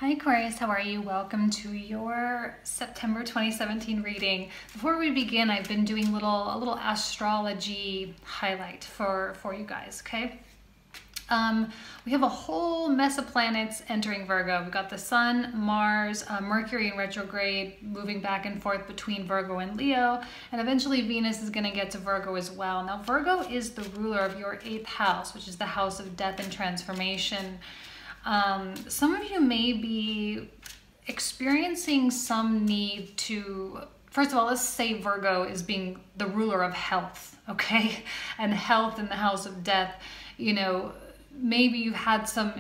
Hi Aquarius, how are you? Welcome to your September 2017 reading. Before we begin, I've been doing a little astrology highlight for you guys, okay? We have a whole mess of planets entering Virgo. We've got the Sun, Mars, Mercury in retrograde, moving back and forth between Virgo and Leo, and eventually Venus is going to get to Virgo as well. Now, Virgo is the ruler of your 8th house, which is the house of death and transformation. Some of you may be experiencing some need to, first of all, let's say Virgo is being the ruler of health, okay? And health in the house of death, you know, maybe you've had some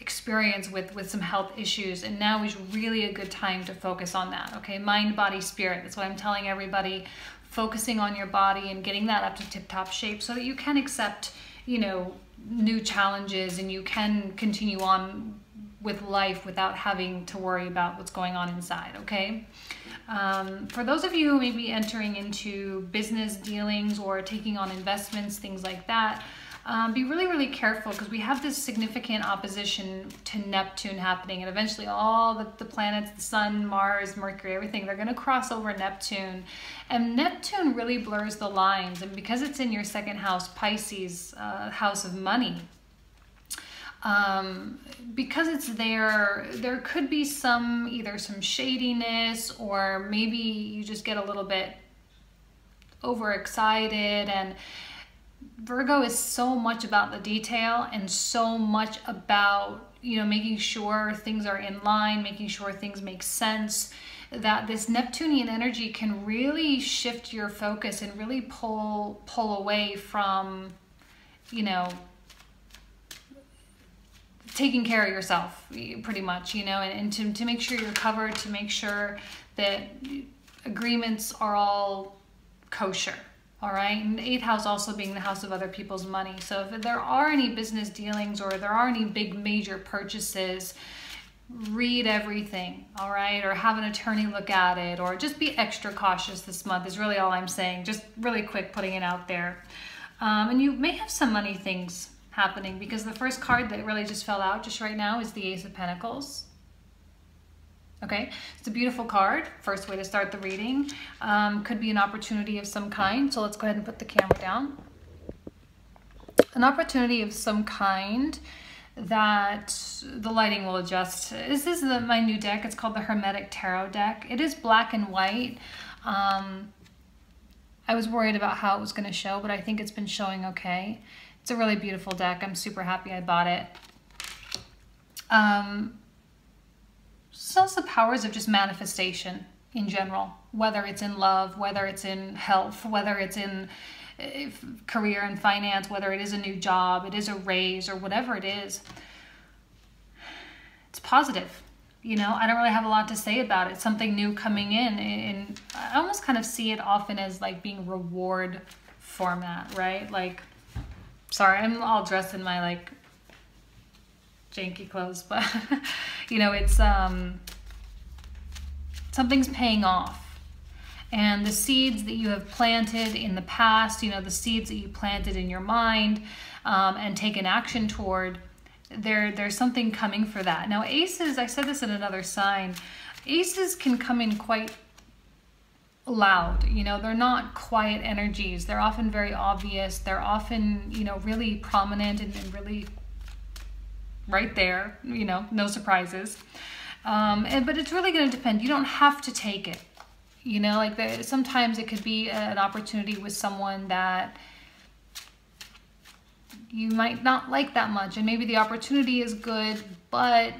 experience with some health issues, and now is really a good time to focus on that, okay? Mind, body, spirit. That's what I'm telling everybody. Focusing on your body and getting that up to tip-top shape so that you can accept, you know, new challenges and you can continue on with life without having to worry about what's going on inside, okay? For those of you who may be entering into business dealings or taking on investments, things like that, be really, really careful because we have this significant opposition to Neptune happening, and eventually all the planets, the Sun, Mars, Mercury, everything, they're going to cross over Neptune. And Neptune really blurs the lines, and because it's in your second house, Pisces, house of money, because it's there could be either some shadiness, or maybe you just get a little bit overexcited. And Virgo is so much about the detail and so much about, you know, making sure things are in line, making sure things make sense, that this Neptunian energy can really shift your focus and really pull away from, you know, taking care of yourself pretty much, you know, and to make sure you're covered, to make sure that agreements are all kosher. All right, and the 8th house also being the house of other people's money. So if there are any business dealings or there are any big major purchases, read everything, all right? Or have an attorney look at it, or just be extra cautious this month is really all I'm saying. Just really quick putting it out there. And you may have some money things happening, because the first card that really just fell out just right now is the Ace of Pentacles. Okay, it's a beautiful card. First way to start the reading. Could be an opportunity of some kind. So let's go ahead and put the camera down. An opportunity of some kind that the lighting will adjust. This is my new deck. It's called the Hermetic Tarot deck. It is black and white. I was worried about how it was going to show, but I think it's been showing okay. It's a really beautiful deck. I'm super happy I bought it. It's also powers of just manifestation in general, whether it's in love, whether it's in health, whether it's in career and finance, whether it is a new job, it is a raise, or whatever it is. It's positive. You know, I don't really have a lot to say about it. Something new coming in, and I almost kind of see it often as like being reward format, right? Like, sorry, I'm all dressed in my like janky clothes, but you know, it's something's paying off, and the seeds that you have planted in the past, you know, the seeds that you planted in your mind and taken action toward, there's something coming for that. Now aces, I said this in another sign, aces can come in quite loud, you know, they're not quiet energies. They're often very obvious. They're often, you know, really prominent and really right there, you know, no surprises. But it's really going to depend. You don't have to take it, you know, like sometimes it could be an opportunity with someone that you might not like that much, and maybe the opportunity is good, but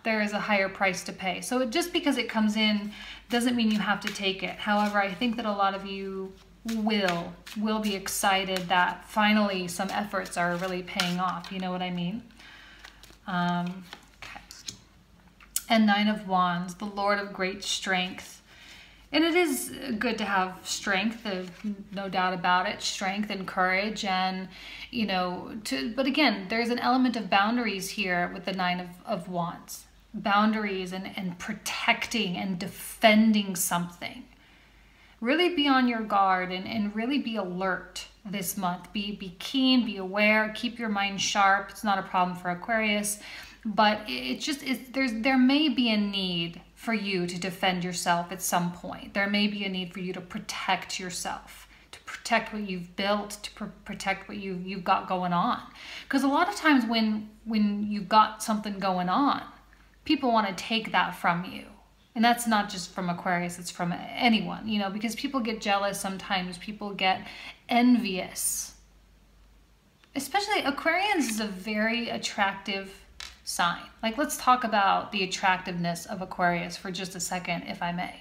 there is a higher price to pay. So just because it comes in doesn't mean you have to take it. However, I think that a lot of you will be excited that finally some efforts are really paying off. You know what I mean? Okay. And 9 of Wands, the Lord of great strength. And it is good to have strength, no doubt about it, strength and courage, and, you know, but again, there's an element of boundaries here with the 9 of Wands. Boundaries and protecting and defending something. Really be on your guard and really be alert this month. Be keen, be aware, keep your mind sharp. It's not a problem for Aquarius. but there may be a need for you to defend yourself at some point. There may be a need for you to protect yourself, to protect what you've built, to protect what you've got going on. Because a lot of times when you've got something going on, people want to take that from you. And that's not just from Aquarius, it's from anyone, you know, because people get jealous sometimes, people get envious. Especially Aquarians is a very attractive sign. Like, let's talk about the attractiveness of Aquarius for just a second, if I may.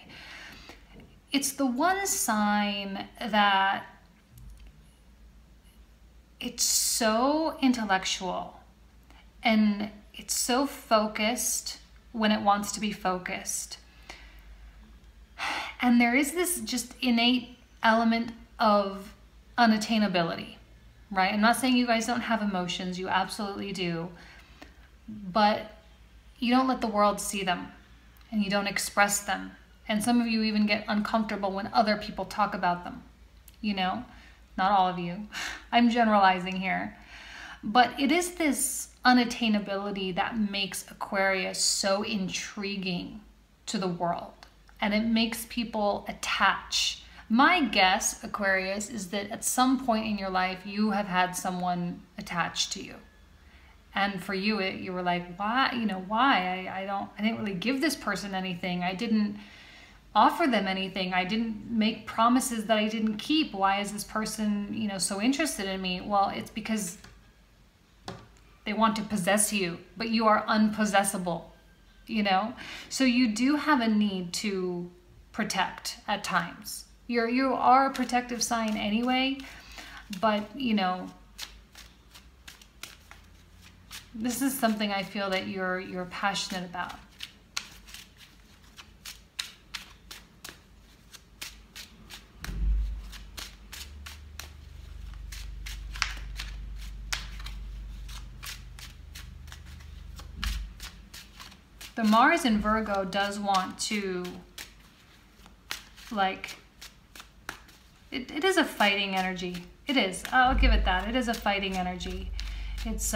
It's the one sign that it's so intellectual and it's so focused when it wants to be focused. And there is this just innate element of unattainability, right? I'm not saying you guys don't have emotions, you absolutely do, but you don't let the world see them and you don't express them. And some of you even get uncomfortable when other people talk about them, you know? Not all of you. I'm generalizing here. But it is this unattainability that makes Aquarius so intriguing to the world. And it makes people attach. My guess, Aquarius, is that at some point in your life, you have had someone attached to you. And for you, you were like, why? You know, why? I didn't really give this person anything. I didn't offer them anything. I didn't make promises that I didn't keep. Why is this person, you know, so interested in me? Well, it's because they want to possess you, but you are unpossessable, you know? So you do have a need to protect at times. You are a protective sign anyway, but, you know, this is something I feel that you're passionate about. The Mars in Virgo does want to, like, it is a fighting energy. It is. I'll give it that. It is a fighting energy. It's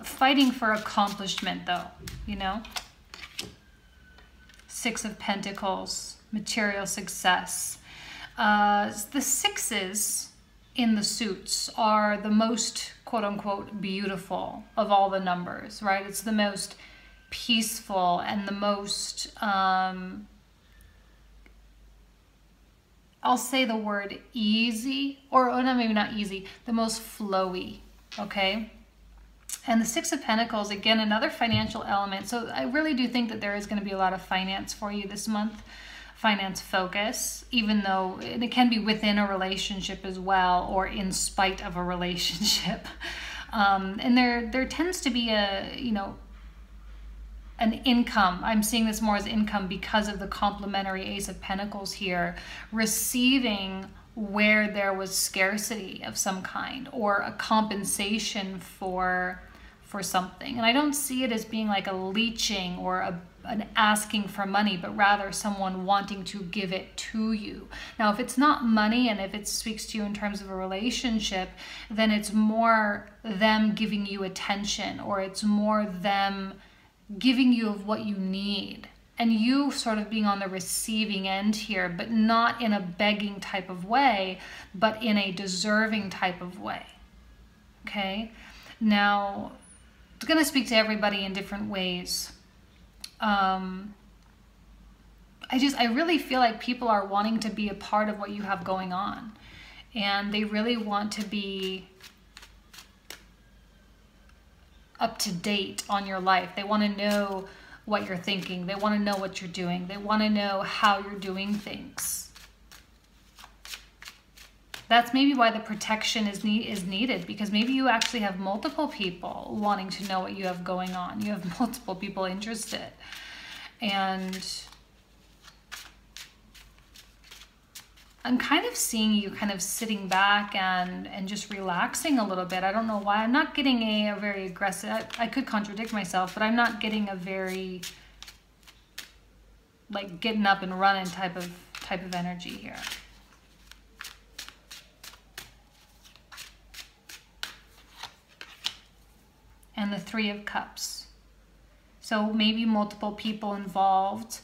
fighting for accomplishment, though, you know? Six of Pentacles, material success. The sixes in the suits are the most, quote unquote, beautiful of all the numbers, right? It's the most peaceful and the most, I'll say the word easy, or no, maybe not easy, the most flowy, okay? And the Six of Pentacles, again, another financial element. So I really do think that there is going to be a lot of finance for you this month. Finance focus, even though it can be within a relationship as well, or in spite of a relationship. And there tends to be a, you know, an income. I'm seeing this more as income because of the complementary Ace of Pentacles here, receiving where there was scarcity of some kind, or a compensation for something. And I don't see it as being like a leeching or an asking for money, but rather someone wanting to give it to you. Now, if it's not money and if it speaks to you in terms of a relationship, then it's more them giving you attention, or it's more them giving you of what you need. And you sort of being on the receiving end here, but not in a begging type of way, but in a deserving type of way. Okay? Now, it's going to speak to everybody in different ways. I really feel like people are wanting to be a part of what you have going on. And they really want to be up to date on your life. They want to know what you're thinking. They want to know what you're doing. They want to know how you're doing things. That's maybe why the protection is needed, because maybe you actually have multiple people wanting to know what you have going on. You have multiple people interested. And I'm kind of seeing you kind of sitting back and just relaxing a little bit. I don't know why. I'm not getting a very aggressive, I could contradict myself, but I'm not getting a very, like, getting up and running type of energy here. and the Three of Cups. So maybe multiple people involved.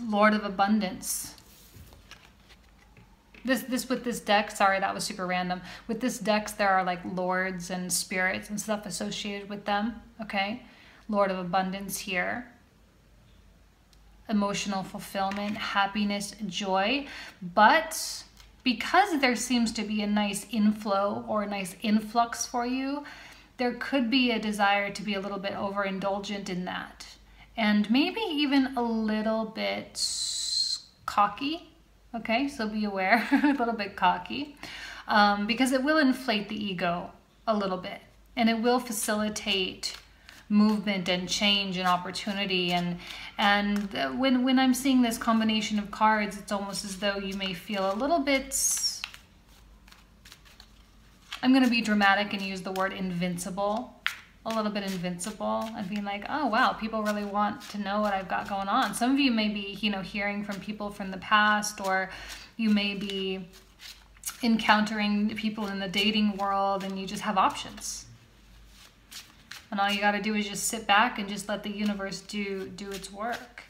Lord of Abundance. This with this deck, sorry, that was super random. With this deck, there are like lords and spirits and stuff associated with them, okay? Lord of Abundance here. Emotional fulfillment, happiness, joy. But because there seems to be a nice inflow or a nice influx for you, there could be a desire to be a little bit overindulgent in that. And maybe even a little bit cocky. Okay, so be aware, a little bit cocky, because it will inflate the ego a little bit, and it will facilitate movement and change and opportunity. And when I'm seeing this combination of cards, it's almost as though you may feel a little bit, I'm going to be dramatic and use the word invincible. A little bit invincible and being like, oh wow, people really want to know what I've got going on. Some of you may be, you know, hearing from people from the past, or you may be encountering people in the dating world and you just have options. And all you got to do is just sit back and just let the universe do its work.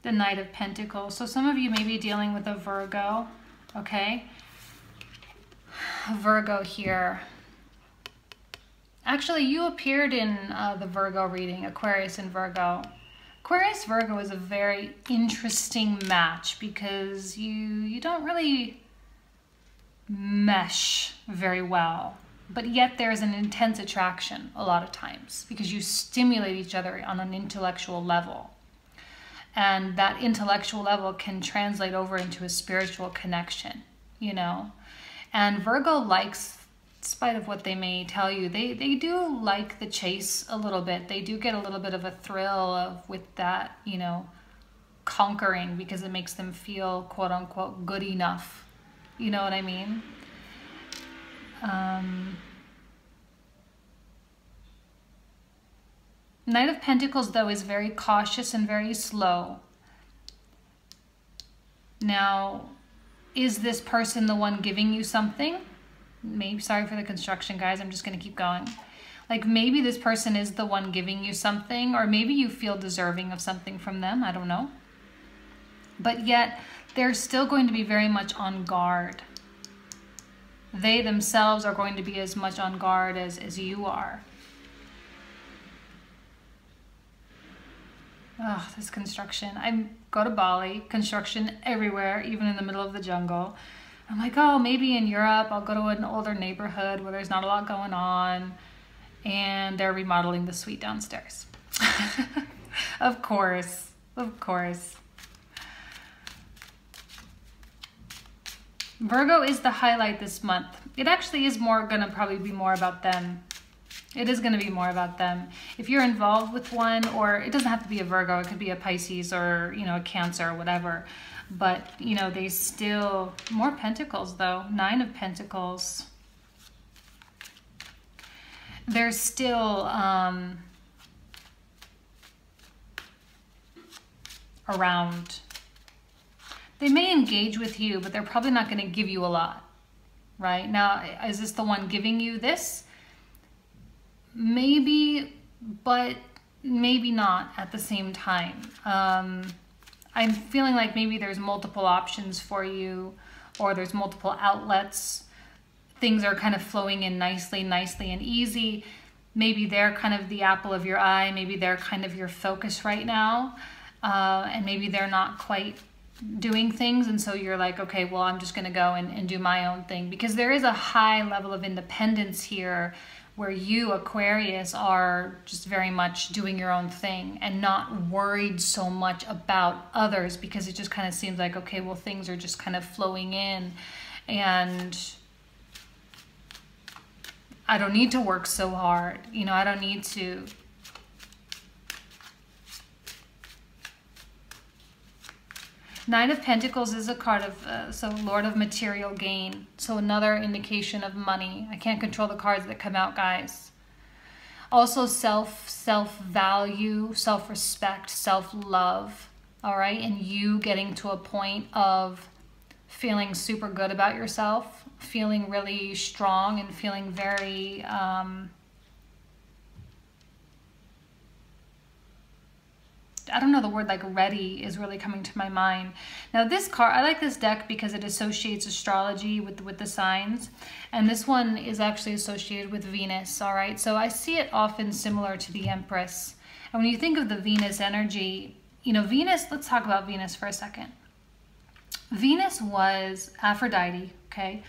The Knight of Pentacles. So some of you may be dealing with a Virgo, okay? Virgo here. Actually, you appeared in the Virgo reading, Aquarius and Virgo. Aquarius Virgo is a very interesting match because you don't really mesh very well, but yet there's an intense attraction a lot of times because you stimulate each other on an intellectual level. And that intellectual level can translate over into a spiritual connection, you know. And Virgo likes, in spite of what they may tell you, they do like the chase a little bit. They do get a little bit of a thrill with that, you know, conquering, because it makes them feel, quote unquote, good enough. You know what I mean? Knight of Pentacles, though, is very cautious and very slow. Now, is this person the one giving you something? Maybe, sorry for the construction, guys. I'm just going to keep going. Like, maybe this person is the one giving you something, or maybe you feel deserving of something from them. I don't know. But yet, they're still going to be very much on guard. They themselves are going to be as much on guard as you are. Oh, this construction. I go to Bali, construction everywhere, even in the middle of the jungle. I'm like, oh, maybe in Europe, I'll go to an older neighborhood where there's not a lot going on, and they're remodeling the suite downstairs. Of course, of course. Virgo is the highlight this month. It actually is gonna probably be more about them. It is going to be more about them. If you're involved with one, or it doesn't have to be a Virgo, it could be a Pisces or, you know, a Cancer or whatever. But, you know, they still, more Pentacles though, 9 of Pentacles. They're still around. They may engage with you, but they're probably not going to give you a lot, right? Now, is this the one giving you this? Maybe, but maybe not at the same time. I'm feeling like maybe there's multiple options for you, or there's multiple outlets. Things are kind of flowing in nicely and easy. Maybe they're kind of the apple of your eye. Maybe they're kind of your focus right now. And maybe they're not quite doing things. And so you're like, okay, well, I'm just going to go and do my own thing. Because there is a high level of independence here, where you, Aquarius, are just very much doing your own thing and not worried so much about others, because it just kind of seems like, okay, well, things are just kind of flowing in and I don't need to work so hard. You know, I don't need to. Nine of Pentacles is a card of, so Lord of Material Gain. So another indication of money. I can't control the cards that come out, guys. Also self-value, self-respect, self-love, all right? And you getting to a point of feeling super good about yourself, feeling really strong and feeling very, I don't know, the word like ready is really coming to my mind. Now this card, I like this deck because it associates astrology with the signs. And this one is actually associated with Venus, all right? So I see it often similar to the Empress. And when you think of the Venus energy, you know, Venus, let's talk about Venus for a second. Venus was Aphrodite, okay?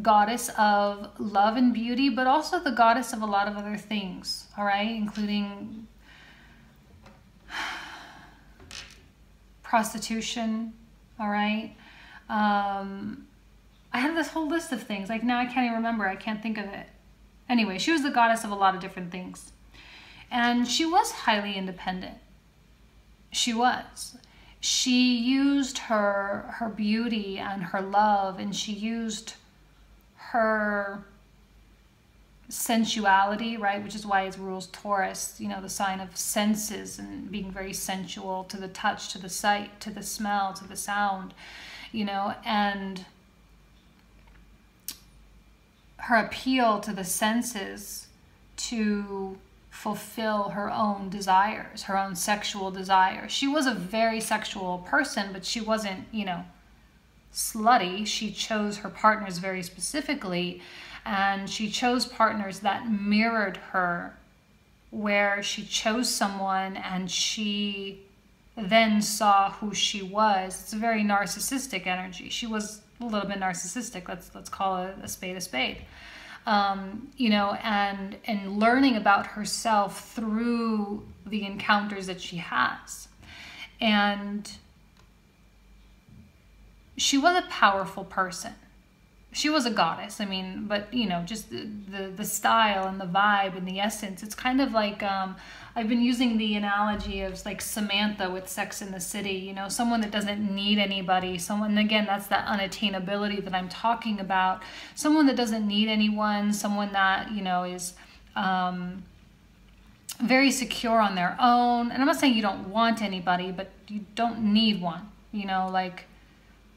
Goddess of love and beauty, but also the goddess of a lot of other things, all right? Including prostitution, all right? I had this whole list of things. Like now I can't even remember. I can't think of it. Anyway, she was the goddess of a lot of different things. And she was highly independent. She was. She used her beauty and her love, and she used her sensuality, right? Which is why it rules Taurus, you know, the sign of senses and being very sensual, to the touch, to the sight, to the smell, to the sound, you know, and her appeal to the senses to fulfill her own desires, her own sexual desires. She was a very sexual person, but she wasn't, you know, slutty. She chose her partners very specifically, and she chose partners that mirrored her, where she chose someone and she then saw who she was. It's a very narcissistic energy. She was a little bit narcissistic. Let's call a spade a spade. You know, and learning about herself through the encounters that she has. And she was a powerful person. She was a goddess, I mean, but, you know, just the style and the vibe and the essence. It's kind of like, I've been using the analogy of like Samantha with Sex and the City, you know, someone that doesn't need anybody. Someone, again, that's that unattainability that I'm talking about. Someone that doesn't need anyone, someone that, you know, is very secure on their own. And I'm not saying you don't want anybody, but you don't need one, you know, like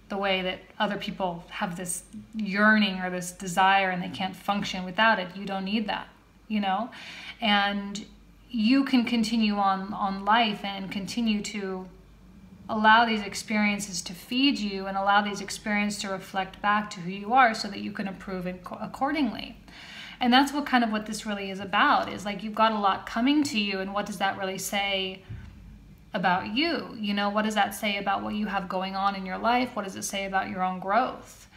the way that other people have this yearning or this desire and they can't function without it. You don't need that, you know? And you can continue on life and continue to allow these experiences to feed you and allow these experiences to reflect back to who you are so that you can improve it accordingly. And that's what this really is about, is like you've got a lot coming to you, and what does that really say about you? You know, what does that say about what you have going on in your life? What does it say about your own growth?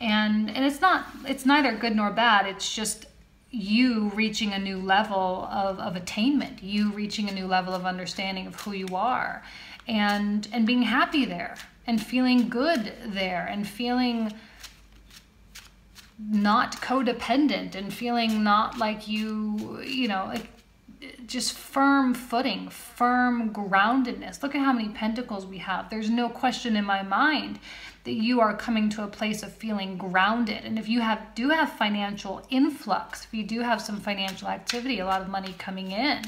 And it's neither good nor bad. It's just you reaching a new level of attainment, you reaching a new level of understanding of who you are, and being happy there, and feeling good there, and feeling not codependent, and feeling not like you know, like just firm footing, firm groundedness. Look at how many pentacles we have. There's no question in my mind that you are coming to a place of feeling grounded. And if you do have financial influx, if you do have some financial activity, a lot of money coming in,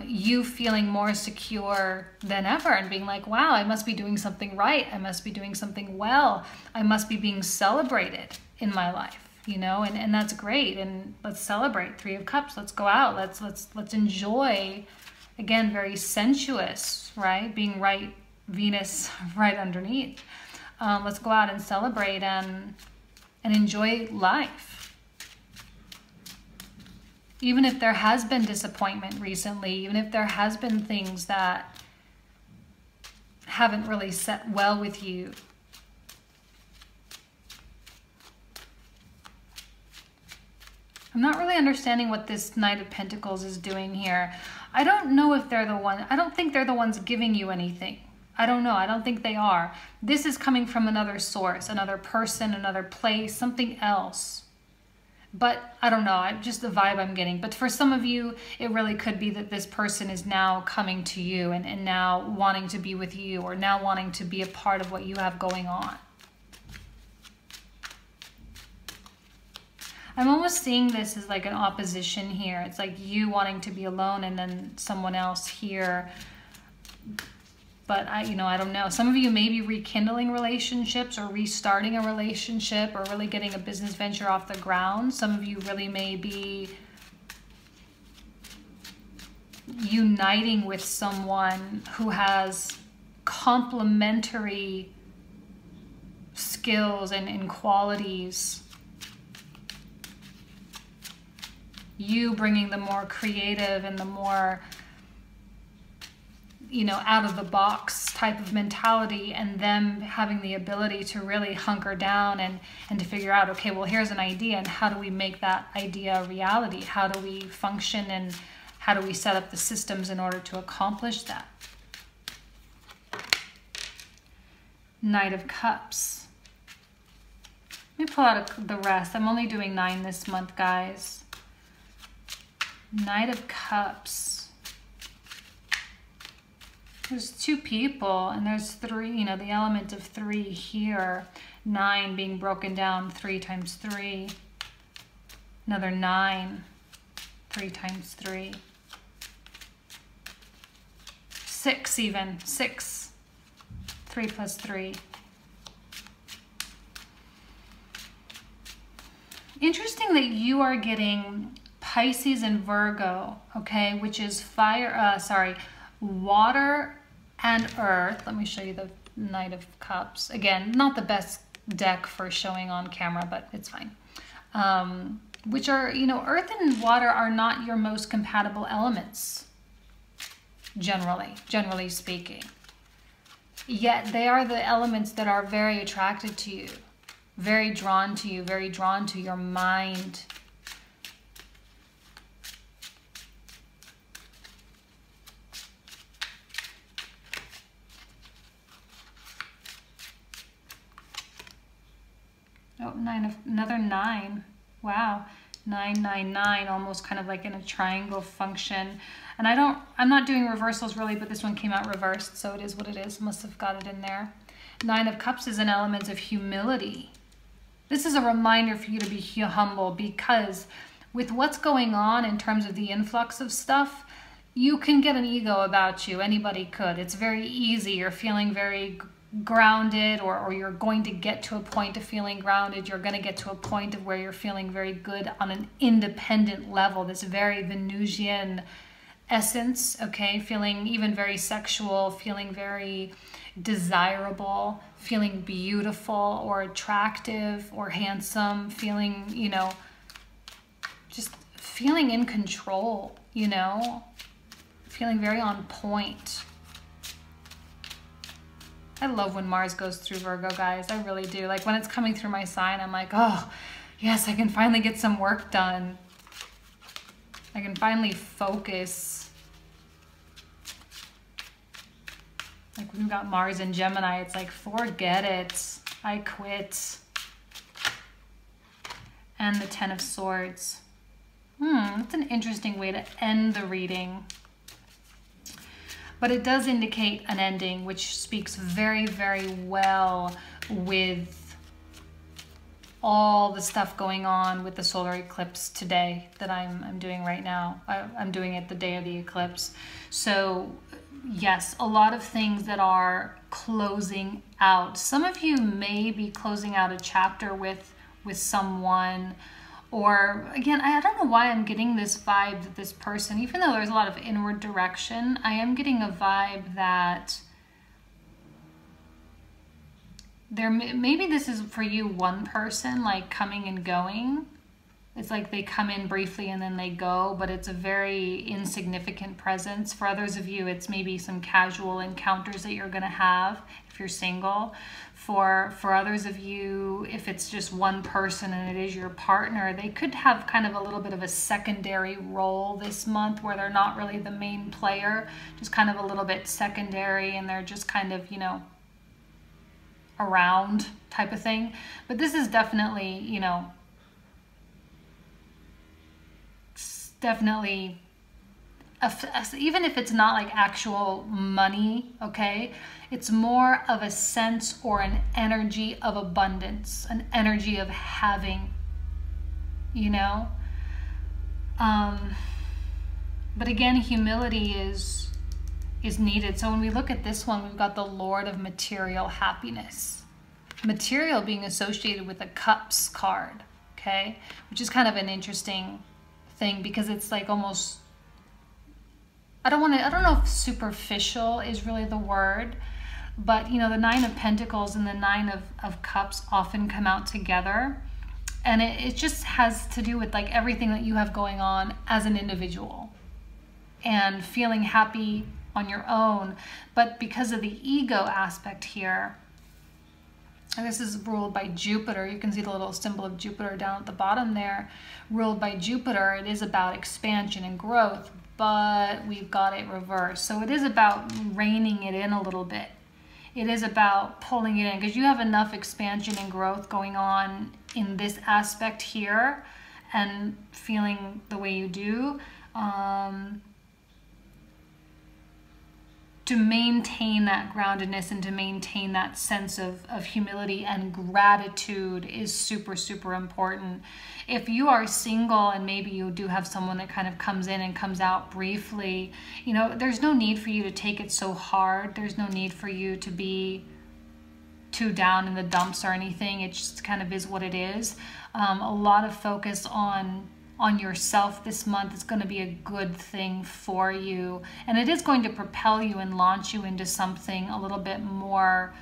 you feeling more secure than ever and being like, wow, I must be doing something right. I must be doing something well. I must be being celebrated in my life. You know, and that's great. And let's celebrate. Three of Cups. Let's go out. Let's enjoy. Again, very sensuous, right? Being right, Venus right underneath. Let's go out and celebrate and enjoy life. Even if there has been disappointment recently, even if there has been things that haven't really set well with you, I'm not really understanding what this Knight of Pentacles is doing here. I don't know if they're the one. I don't think they're the ones giving you anything. I don't know. I don't think they are. This is coming from another source, another person, another place, something else. But I don't know. Just the vibe I'm getting. But for some of you, it really could be that this person is now coming to you and now wanting to be with you, or now wanting to be a part of what you have going on. I'm almost seeing this as like an opposition here. It's like you wanting to be alone and then someone else here. But I don't know. Some of you may be rekindling relationships or restarting a relationship or really getting a business venture off the ground. Some of you really may be uniting with someone who has complementary skills and qualities. You bringing the more creative and the more, out of the box type of mentality, and them having the ability to really hunker down and to figure out, okay, well, here's an idea, and how do we make that idea a reality? How do we function, and how do we set up the systems in order to accomplish that? Knight of Cups. Let me pull out the rest. I'm only doing 9 this month, guys. Knight of Cups. There's 2 people, and there's 3, the element of 3 here. 9 being broken down 3 times 3. Another 9, 3 times 3. 6 even, 6. 3 plus 3. Interesting that you are getting Pisces and Virgo, okay, which is water and earth. Let me show you the Knight of Cups. Again, not the best deck for showing on camera, but it's fine. Which are, earth and water are not your most compatible elements, generally speaking. Yet they are the elements that are very attracted to you, very drawn to you, very drawn to your mind. Oh, another 9. Wow. 999, almost kind of like in a triangle function. And I'm not doing reversals really, but this one came out reversed, so it is what it is. Must have got it in there. 9 of Cups is an element of humility. This is a reminder for you to be humble, because with what's going on in terms of the influx of stuff, you can get an ego about you. Anybody could. It's very easy. You're feeling very grounded, or you're going to get to a point of feeling grounded. You're going to get to a point of where you're feeling very good on an independent level, this very Venusian essence, okay? Feeling even very sexual, feeling very desirable, feeling beautiful or attractive or handsome, feeling, just feeling in control, feeling very on point. I love when Mars goes through Virgo, guys. I really do. Like when it's coming through my sign, I'm like, oh, yes, I can finally get some work done. I can finally focus. Like when we've got Mars in Gemini, it's like, forget it. I quit. And the 10 of Swords. That's an interesting way to end the reading. But it does indicate an ending, which speaks very, very well with all the stuff going on with the solar eclipse today that I'm doing right now. I'm doing it the day of the eclipse. So yes, a lot of things that are closing out. Some of you may be closing out a chapter with someone. Or again, I don't know why I'm getting this vibe that this person, even though there's a lot of inward direction, I am getting a vibe that maybe this is for you one person, like coming and going. It's like they come in briefly and then they go, but it's a very insignificant presence. For others of you, it's maybe some casual encounters that you're going to have if you're single. For others of you, if it's just one person and it is your partner, they could have kind of a little bit of a secondary role this month where they're not really the main player, just kind of a little bit secondary, and they're just kind of, around type of thing. But this is definitely, definitely, even if it's not like actual money, okay, it's more of a sense or an energy of abundance, an energy of having, you know? But again, humility is needed. So when we look at this one, we've got the Lord of Material Happiness. Material being associated with a Cups card, okay? Which is kind of an interesting thing because it's like almost, I don't know if superficial is really the word, but you know, the Nine of Pentacles and the Nine of Cups often come out together. And it just has to do with like everything that you have going on as an individual and feeling happy on your own. But because of the ego aspect here, and this is ruled by Jupiter. You can see the little symbol of Jupiter down at the bottom there. Ruled by Jupiter, it is about expansion and growth, but we've got it reversed. So it is about reining it in a little bit. It is about pulling it in because you have enough expansion and growth going on in this aspect here and feeling the way you do. To maintain that groundedness and to maintain that sense of humility and gratitude is super, super important. If you are single and maybe you do have someone that kind of comes in and comes out briefly, you know, there's no need for you to take it so hard. There's no need for you to be too down in the dumps or anything. It just kind of is what it is. A lot of focus on yourself this month is going to be a good thing for you, and it is going to propel you and launch you into something a little bit more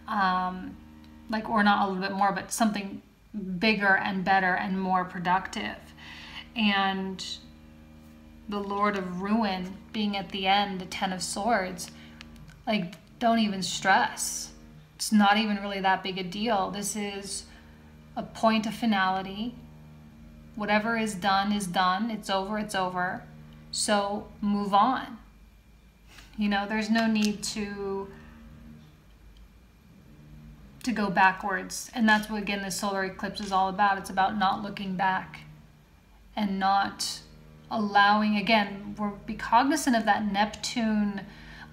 or not a little bit more, but something bigger and better and more productive. And the Lord of Ruin being at the end, the Ten of Swords, like, don't even stress. It's not even really that big a deal. This is a point of finality. Whatever is done is done. It's over, it's over. So move on. You know, there's no need to go backwards. And that's what, again, the solar eclipse is all about. It's about not looking back and not allowing, again, be cognizant of that Neptune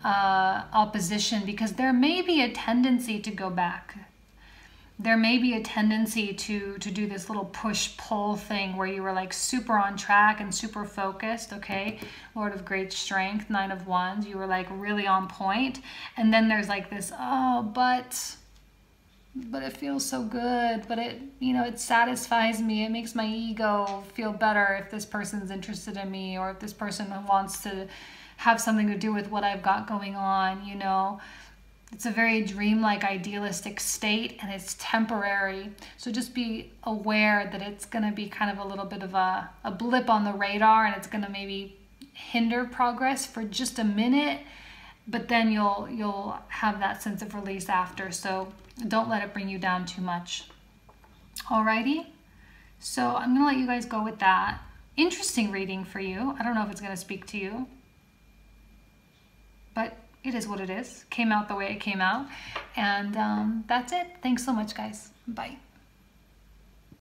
opposition, because there may be a tendency to go back. There may be a tendency to do this little push-pull thing where you were like super on track and super focused, okay? Lord of Great Strength, Nine of Wands, you were like really on point. And then there's like this, oh, but it feels so good, but it, you know, it satisfies me. It makes my ego feel better if this person's interested in me, or if this person wants to have something to do with what I've got going on, you know? It's a very dreamlike, idealistic state, and it's temporary. So just be aware that it's going to be kind of a little bit of a blip on the radar, and it's going to maybe hinder progress for just a minute, but then you'll have that sense of release after. So don't let it bring you down too much. Alrighty. So I'm going to let you guys go with that. Interesting reading for you. I don't know if it's going to speak to you, but it is what it is. Came out the way it came out. And that's it. Thanks so much, guys. Bye.